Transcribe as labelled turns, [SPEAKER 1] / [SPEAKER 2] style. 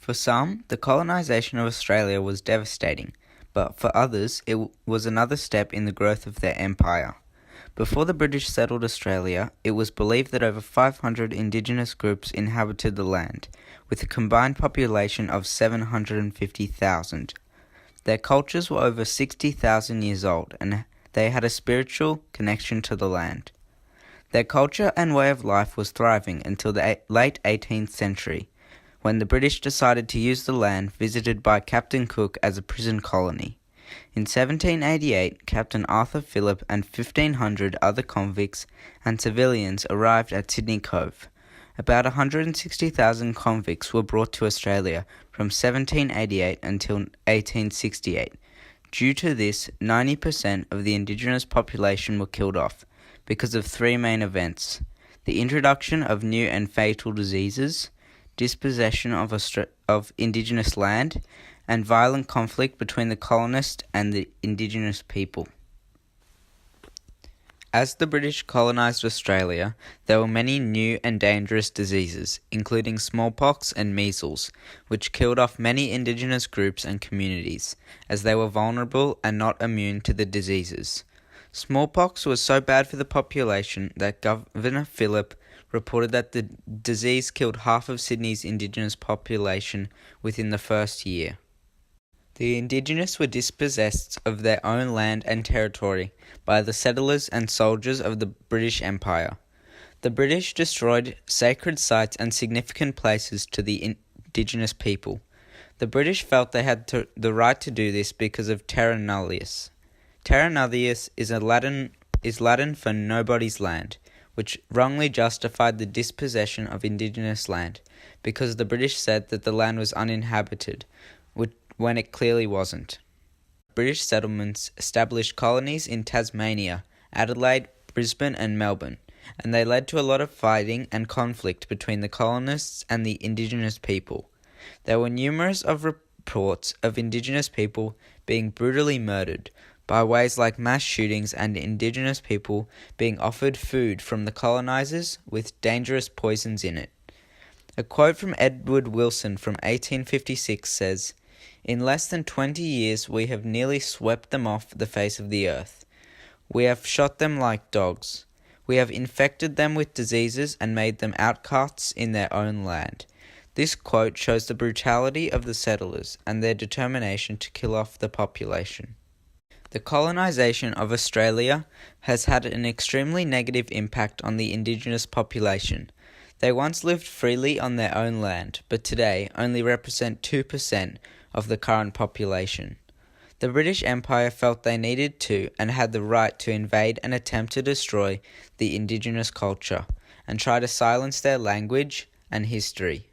[SPEAKER 1] For some, the colonisation of Australia was devastating, but for others, it was another step in the growth of their empire. Before the British settled Australia, it was believed that over 500 indigenous groups inhabited the land, with a combined population of 750,000. Their cultures were over 60,000 years old, and they had a spiritual connection to the land. Their culture and way of life was thriving until the late 18th century, when the British decided to use the land visited by Captain Cook as a prison colony. In 1788, Captain Arthur Phillip and 1,500 other convicts and civilians arrived at Sydney Cove. About 160,000 convicts were brought to Australia from 1788 until 1868. Due to this, 90% of the indigenous population were killed off, because of three main events: the introduction of new and fatal diseases, dispossession of indigenous land, and violent conflict between the colonists and the indigenous people. As the British colonised Australia, there were many new and dangerous diseases, including smallpox and measles, which killed off many indigenous groups and communities, as they were vulnerable and not immune to the diseases. Smallpox was so bad for the population that Governor Phillip reported that the disease killed half of Sydney's indigenous population within the first year. The indigenous were dispossessed of their own land and territory by the settlers and soldiers of the British Empire. The British destroyed sacred sites and significant places to the indigenous people. The British felt they had the right to do this because of terra nullius. Terra nullius is Latin for nobody's land, which wrongly justified the dispossession of indigenous land, because the British said that the land was uninhabited, when it clearly wasn't. British settlements established colonies in Tasmania, Adelaide, Brisbane and Melbourne, and they led to a lot of fighting and conflict between the colonists and the indigenous people. There were numerous reports of indigenous people being brutally murdered, by ways like mass shootings and indigenous people being offered food from the colonizers with dangerous poisons in it. A quote from Edward Wilson from 1856 says, "In less than 20 years we have nearly swept them off the face of the earth. We have shot them like dogs. We have infected them with diseases and made them outcasts in their own land." This quote shows the brutality of the settlers and their determination to kill off the population. The colonisation of Australia has had an extremely negative impact on the indigenous population. They once lived freely on their own land, but today only represent 2% of the current population. The British Empire felt they needed to and had the right to invade and attempt to destroy the indigenous culture and try to silence their language and history.